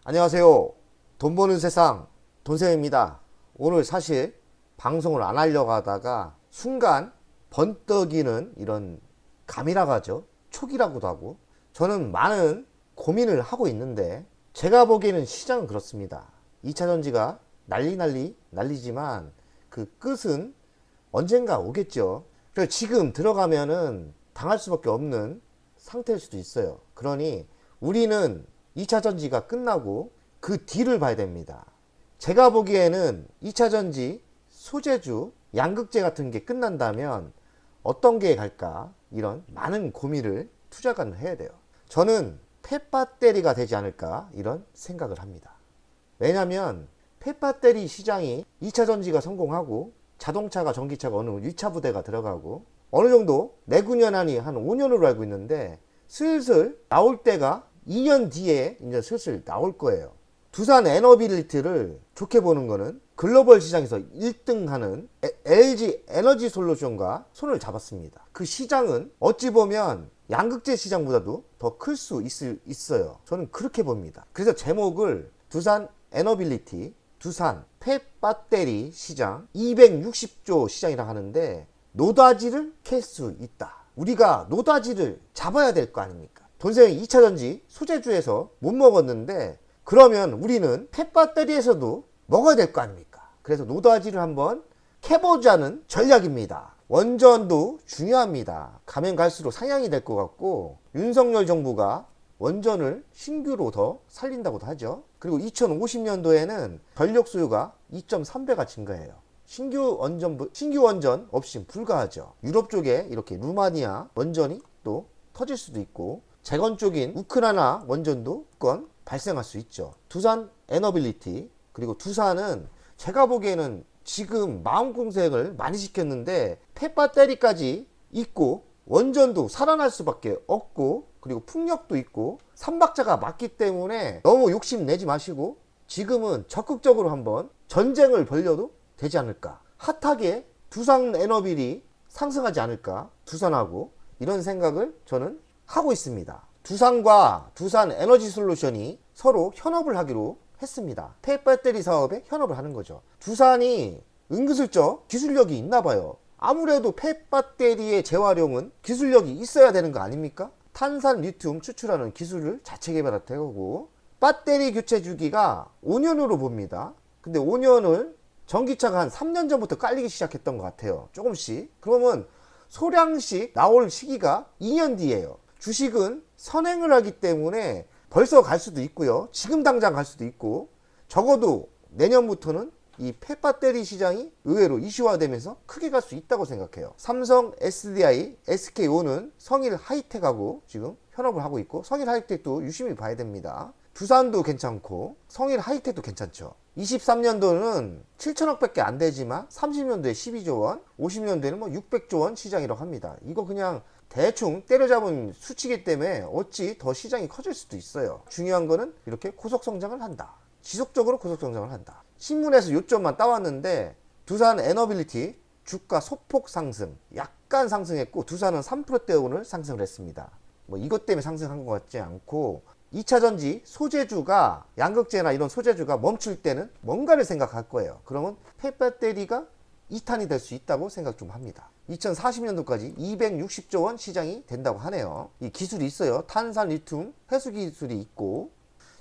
안녕하세요. 돈 버는 세상 돈쌤입니다. 오늘 사실 방송을 안 하려고 하다가 순간 번뜩이는 이런 감이라고 하죠. 촉이라고도 하고 저는 많은 고민을 하고 있는데 제가 보기에는 시장은 그렇습니다. 2차전지가 난리지만 그 끝은 언젠가 오겠죠. 그래서 지금 들어가면은 당할 수밖에 없는 상태일 수도 있어요. 그러니 우리는 2차전지가 끝나고 그 뒤를 봐야 됩니다. 제가 보기에는 2차전지, 소재주, 양극재 같은 게 끝난다면 어떤 게 갈까? 이런 많은 고민을 투자가는 해야 돼요. 저는 폐배터리가 되지 않을까? 이런 생각을 합니다. 왜냐면 폐배터리 시장이 2차전지가 성공하고 자동차가 전기차가 어느 1차 부대가 들어가고 어느 정도 내구년한이 한 5년으로 알고 있는데 슬슬 나올 때가 2년 뒤에 이제 슬슬 나올 거예요. 두산 에너빌리티를 좋게 보는 거는 글로벌 시장에서 1등하는 LG 에너지 솔루션과 손을 잡았습니다. 그 시장은 어찌 보면 양극재 시장보다도 더 클 수 있어요. 저는 그렇게 봅니다. 그래서 제목을 두산 에너빌리티, 두산 폐배터리 시장 260조 시장이라 하는데 노다지를 캘 수 있다. 우리가 노다지를 잡아야 될 거 아닙니까? 돈생이 2차전지 소재주에서 못 먹었는데 그러면 우리는 폐배터리에서도 먹어야 될 거 아닙니까? 그래서 노다지를 한번 캐보자는 전략입니다. 원전도 중요합니다. 가면 갈수록 상향이 될 것 같고 윤석열 정부가 원전을 신규로 더 살린다고도 하죠. 그리고 2050년도에는 전력 수요가 2.3배가 증가해요. 신규 원전 없이 불가하죠. 유럽 쪽에 이렇게 루마니아 원전이 또 터질 수도 있고 재건 쪽인 우크라이나 원전도 건 발생할 수 있죠. 두산 에너빌리티 그리고 두산은 제가 보기에는 지금 마음고생을 많이 시켰는데 폐배터리까지 있고 원전도 살아날 수밖에 없고 그리고 풍력도 있고 삼박자가 맞기 때문에 너무 욕심내지 마시고 지금은 적극적으로 한번 전쟁을 벌려도 되지 않을까. 핫하게 두산 에너빌이 상승하지 않을까. 두산하고 이런 생각을 저는 하고 있습니다. 두산과 두산 에너지 솔루션이 서로 현업을 하기로 했습니다. 폐배터리 사업에 현업을 하는 거죠. 두산이 은근슬쩍 기술력이 있나 봐요. 아무래도 폐배터리의 재활용은 기술력이 있어야 되는 거 아닙니까? 탄산 리튬 추출하는 기술을 자체 개발할 테고 배터리 교체 주기가 5년으로 봅니다. 근데 5년을 전기차가 한 3년 전부터 깔리기 시작했던 것 같아요. 조금씩. 그러면 소량씩 나올 시기가 2년 뒤에요. 주식은 선행을 하기 때문에 벌써 갈 수도 있고요. 지금 당장 갈 수도 있고 적어도 내년부터는 이 폐배터리 시장이 의외로 이슈화되면서 크게 갈 수 있다고 생각해요. 삼성, SDI, SKO는 성일 하이텍하고 지금 현업을 하고 있고 성일 하이텍도 유심히 봐야 됩니다. 두산도 괜찮고 성일 하이텍도 괜찮죠. 23년도는 7천억 밖에 안 되지만 30년도에 12조 원, 50년도에는 뭐 600조 원 시장이라고 합니다. 이거 그냥 대충 때려잡은 수치기 때문에 어찌 더 시장이 커질 수도 있어요. 중요한 거는 이렇게 고속성장을 한다. 지속적으로 고속성장을 한다. 신문에서 요점만 따왔는데 두산 에너빌리티 주가 소폭 상승, 약간 상승했고 두산은 3%대 오늘 상승을 했습니다. 뭐 이것 때문에 상승한 것 같지 않고 2차전지 소재주가 양극재나 이런 소재주가 멈출 때는 뭔가를 생각할 거예요. 그러면 폐배터리가 2탄이 될 수 있다고 생각 좀 합니다. 2040년도까지 260조 원 시장이 된다고 하네요. 이 기술이 있어요. 탄산 리튬 회수 기술이 있고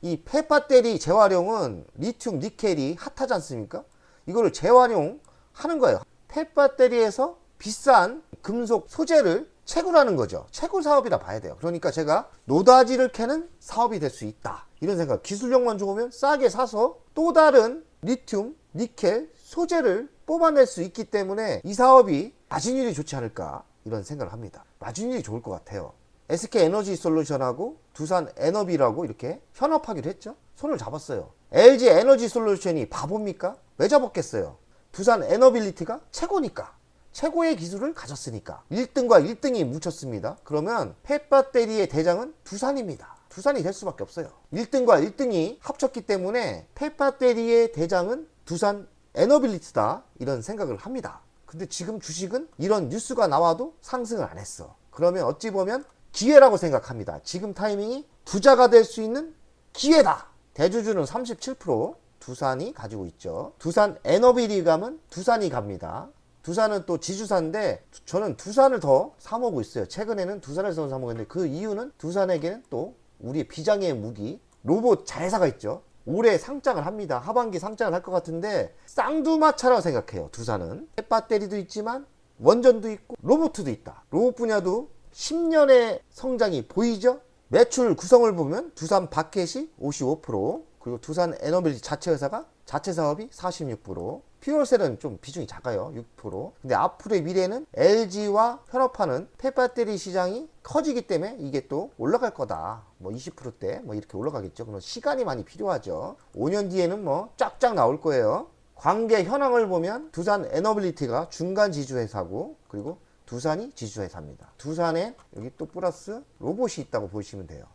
이 폐배터리 재활용은 리튬 니켈이 핫하지 않습니까? 이거를 재활용하는 거예요. 폐배터리에서 비싼 금속 소재를 채굴하는 거죠. 채굴 사업이라 봐야 돼요. 그러니까 제가 노다지를 캐는 사업이 될 수 있다. 이런 생각. 기술력만 좋으면 싸게 사서 또 다른 리튬, 니켈, 소재를 뽑아낼 수 있기 때문에 이 사업이 마진율이 좋지 않을까 이런 생각을 합니다. 마진율이 좋을 것 같아요. SK 에너지 솔루션하고 두산 에너비라고 이렇게 현업하기로 했죠. 손을 잡았어요. LG 에너지 솔루션이 바보입니까? 왜 잡았겠어요? 두산 에너빌리티가 최고니까. 최고의 기술을 가졌으니까 1등과 1등이 뭉쳤습니다. 그러면 폐배터리의 대장은 두산입니다. 두산이 될 수밖에 없어요. 1등과 1등이 합쳤기 때문에 폐배터리의 대장은 두산 에너빌리티다 이런 생각을 합니다. 근데 지금 주식은 이런 뉴스가 나와도 상승을 안 했어. 그러면 어찌 보면 기회라고 생각합니다. 지금 타이밍이 부자가 될 수 있는 기회다 대주주는 37% 두산이 가지고 있죠. 두산 에너비리감은 두산이 갑니다. 두산은 또 지주사인데 저는 두산을 더 사모으고 있어요. 최근에는 두산을 더 사모으는데 그 이유는 두산에게는 또 우리의 비장의 무기 로봇 자회사가 있죠. 올해 상장을 합니다. 하반기 상장을 할 것 같은데 쌍두마차라고 생각해요. 두산은 배터리도 있지만 원전도 있고 로봇도 있다. 로봇 분야도 10년의 성장이 보이죠. 매출 구성을 보면 두산 바켓이 55%, 그리고 두산 에너빌리티 자체 회사가 자체 사업이 46%, 퓨얼셀은 좀 비중이 작아요. 6%. 근데 앞으로의 미래는 LG와 협업하는 폐배터리 시장이 커지기 때문에 이게 또 올라갈 거다. 뭐 20%대 뭐 이렇게 올라가겠죠. 그럼 시간이 많이 필요하죠. 5년 뒤에는 뭐 쫙쫙 나올 거예요. 관계 현황을 보면 두산 에너빌리티가 중간 지주회사고, 그리고 두산이 지주회사입니다. 두산에 여기 또 플러스 로봇이 있다고 보시면 돼요.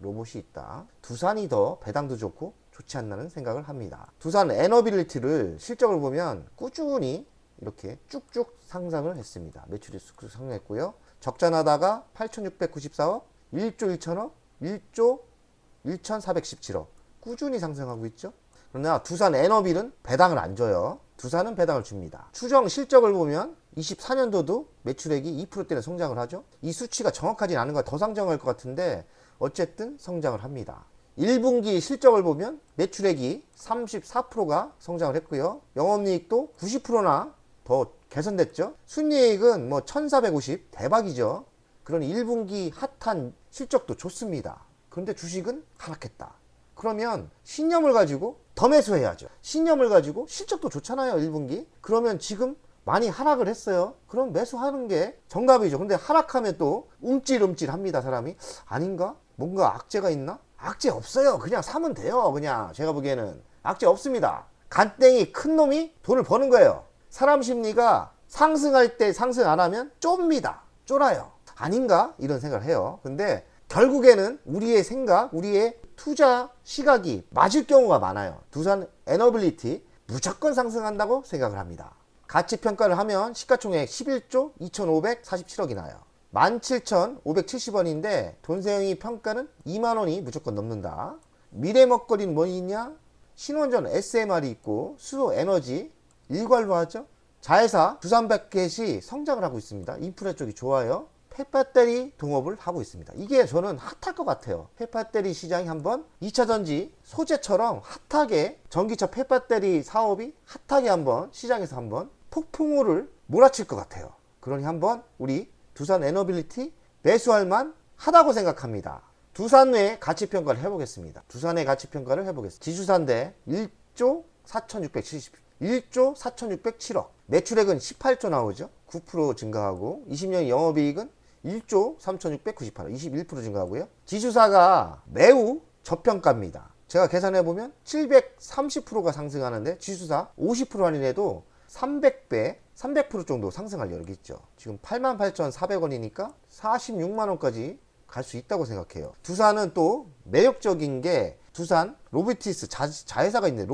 로봇이 있다. 두산이 더 배당도 좋고 좋지 않나는 생각을 합니다. 두산 에너빌리티를 실적을 보면 꾸준히 이렇게 쭉쭉 상승을 했습니다. 매출이 쑥 상승했고요. 적자나다가 8,694억, 1조 1천억, 1조 1,417억 꾸준히 상승하고 있죠. 그러나 두산 에너빌은 배당을 안 줘요. 두산은 배당을 줍니다. 추정 실적을 보면 24년도도 매출액이 2%대는 성장을 하죠. 이 수치가 정확하진 않은 것, 더 상장할 것 같은데 어쨌든 성장을 합니다. 1분기 실적을 보면 매출액이 34%가 성장을 했고요. 영업이익도 90%나 더 개선됐죠. 순이익은 뭐 1450 대박이죠. 그런 1분기 핫한 실적도 좋습니다. 그런데 주식은 하락했다. 그러면 신념을 가지고 더 매수해야죠. 신념을 가지고 실적도 좋잖아요. 1분기. 그러면 지금 많이 하락을 했어요. 그럼 매수하는 게 정답이죠. 근데 하락하면 또 움찔움찔합니다. 사람이. 아닌가? 뭔가 악재가 있나? 악재 없어요. 그냥 사면 돼요. 그냥 제가 보기에는 악재 없습니다. 간땡이 큰 놈이 돈을 버는 거예요. 사람 심리가 상승할 때 상승 안 하면 좁니다. 쫄아요. 아닌가? 이런 생각을 해요. 근데 결국에는 우리의 생각, 우리의 투자 시각이 맞을 경우가 많아요. 두산 에너빌리티 무조건 상승한다고 생각을 합니다. 가치평가를 하면 시가총액 11조 2547억이 나요. 17,570원인데 돈세영이 평가는 2만원이 무조건 넘는다. 미래 먹거리는 뭐 있냐? 신원전 SMR이 있고 수소 에너지 일괄로 하죠. 자회사 두산바켓이 성장을 하고 있습니다. 인프라 쪽이 좋아요. 폐배터리 동업을 하고 있습니다. 이게 저는 핫할 것 같아요. 폐배터리 시장이 한번 2차전지 소재처럼 핫하게 전기차 폐배터리 사업이 핫하게 한번 시장에서 한번 폭풍우를 몰아칠 것 같아요. 그러니 한번 우리 두산 에너빌리티 매수할 만 하다고 생각합니다. 두산 내 가치평가를 해보겠습니다. 두산의 가치평가를 해보겠습니다. 지주사인데 1조 4,607억. 매출액은 18조 나오죠. 9% 증가하고 20년 영업이익은 1조 3,698억. 21% 증가하고요. 지주사가 매우 저평가입니다. 제가 계산해보면 730%가 상승하는데 지주사 50% 할인해도 300배, 300% 정도 상승할 여력이 있죠. 지금 88,400원이니까 46만원까지 갈 수 있다고 생각해요. 두산은 또 매력적인 게 두산 로보티스 자회사가 있는데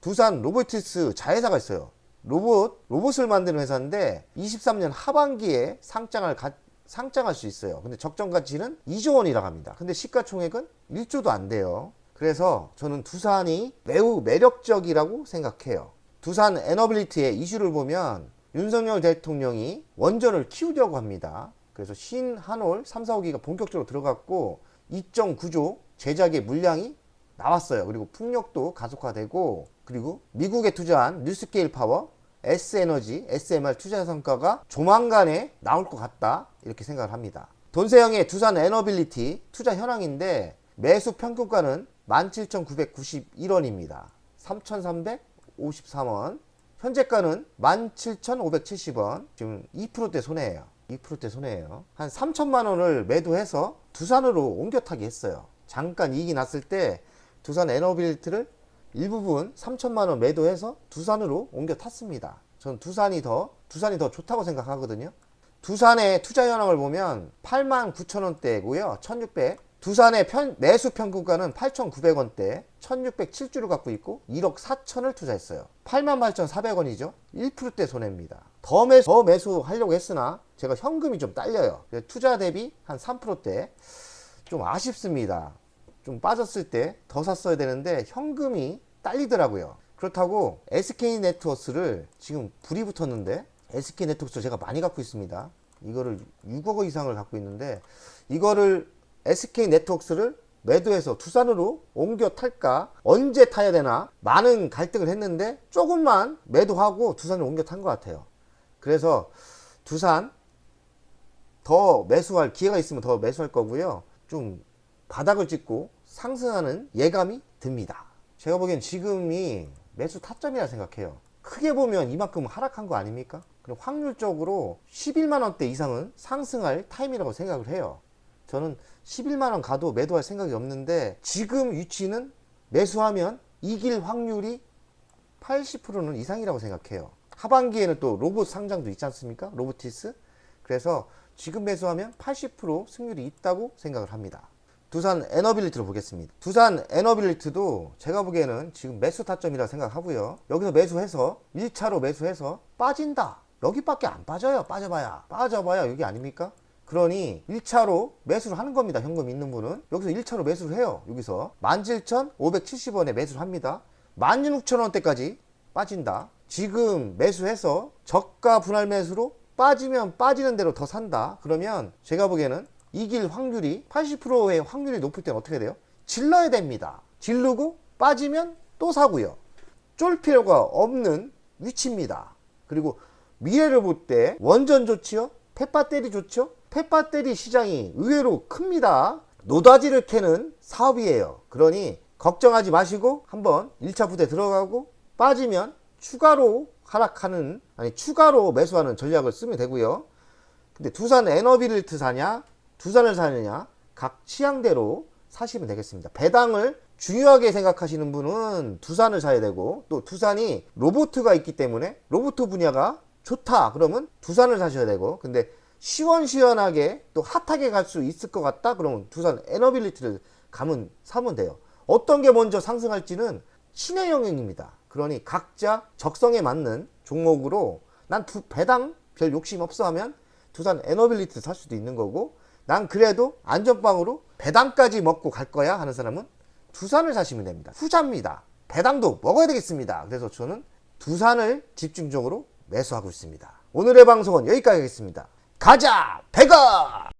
두산 로보티스 자회사가 있어요. 로봇을 만드는 회사인데 23년 하반기에 상장할 수 있어요. 근데 적정 가치는 2조 원이라고 합니다. 근데 시가총액은 1조도 안 돼요. 그래서 저는 두산이 매우 매력적이라고 생각해요. 두산 에너빌리티의 이슈를 보면 윤석열 대통령이 원전을 키우려고 합니다. 그래서 신한올 3, 4호기가 본격적으로 들어갔고 2.9조 제작의 물량이 나왔어요. 그리고 풍력도 가속화되고, 그리고 미국에 투자한 뉴스케일 파워, S에너지, SMR 투자 성과가 조만간에 나올 것 같다, 이렇게 생각을 합니다. 돈세영의 두산 에너빌리티 투자 현황인데 매수 평균가는 17,991원입니다. 3,353원. 현재가는 17,570원. 지금 2%대 손해예요. 2%대 손해예요. 한 3천만 원을 매도해서 두산으로 옮겨 타기 했어요. 잠깐 이익이 났을 때 두산 에너빌리티를 일부분 3천만 원 매도해서 두산으로 옮겨 탔습니다. 저는 두산이 더 좋다고 생각하거든요. 두산의 투자 현황을 보면 89,000원대고요. 1,600. 두산의 매수 평균가는 8,900원대, 1,607주를 갖고 있고 1억 4천을 투자했어요. 88,400원이죠. 1%대 손해입니다. 더 매수하려고 했으나 제가 현금이 좀 딸려요. 투자 대비 한 3%대 좀 아쉽습니다. 좀 빠졌을 때 더 샀어야 되는데 현금이 딸리더라고요. 그렇다고 SK네트워크를 지금 불이 붙었는데, SK네트워크 제가 많이 갖고 있습니다. 이거를 6억 원 이상을 갖고 있는데, 이거를 SK네트워크를 매도해서 두산으로 옮겨 탈까, 언제 타야 되나 많은 갈등을 했는데 조금만 매도하고 두산을 옮겨 탄 것 같아요. 그래서 두산 더 매수할 기회가 있으면 더 매수할 거고요. 좀 바닥을 찍고 상승하는 예감이 듭니다. 제가 보기엔 지금이 매수 타점이라 생각해요. 크게 보면 이만큼 하락한 거 아닙니까? 그리고 확률적으로 11만원대 이상은 상승할 타임이라고 생각을 해요. 저는 11만원 가도 매도할 생각이 없는데, 지금 위치는 매수하면 이길 확률이 80%는 이상이라고 생각해요. 하반기에는 또 로봇 상장도 있지 않습니까? 로보티스. 그래서 지금 매수하면 80% 승률이 있다고 생각을 합니다. 두산 에너빌리티로 보겠습니다. 두산 에너빌리티도 제가 보기에는 지금 매수 타점이라 생각하고요. 여기서 매수해서 1차로 매수해서 빠진다. 여기밖에 안 빠져요. 빠져봐야 여기 아닙니까? 그러니 1차로 매수를 하는 겁니다. 현금 있는 분은 여기서 1차로 매수를 해요. 여기서 17,570원에 매수를 합니다. 16,000원대까지 빠진다. 지금 매수해서 저가 분할 매수로 빠지면 빠지는 대로 더 산다. 그러면 제가 보기에는 이길 확률이 80%의 확률이 높을 때는 어떻게 돼요? 질러야 됩니다. 질르고 빠지면 또 사고요. 쫄 필요가 없는 위치입니다. 그리고 미래를 볼 때 원전 좋지요? 펫배터리 좋죠? 펫배터리 시장이 의외로 큽니다. 노다지를 캐는 사업이에요. 그러니 걱정하지 마시고 한번 1차 부대 들어가고 빠지면 추가로 하락하는, 추가로 매수하는 전략을 쓰면 되고요. 근데 두산 에너빌리티 사냐, 두산을 사느냐, 각 취향대로 사시면 되겠습니다. 배당을 중요하게 생각하시는 분은 두산을 사야 되고, 또 두산이 로보트가 있기 때문에 로보트 분야가 좋다 그러면 두산을 사셔야 되고, 근데 시원시원하게 또 핫하게 갈 수 있을 것 같다 그러면 두산 에너빌리티를 사면 돼요. 어떤 게 먼저 상승할지는 신의 영역입니다. 그러니 각자 적성에 맞는 종목으로, 난 배당 별 욕심 없어 하면 두산 에너빌리티 살 수도 있는 거고, 난 그래도 안전빵으로 배당까지 먹고 갈 거야 하는 사람은 두산을 사시면 됩니다. 후자입니다. 배당도 먹어야 되겠습니다. 그래서 저는 두산을 집중적으로 매수하고 있습니다. 오늘의 방송은 여기까지 하겠습니다. 가자 배가!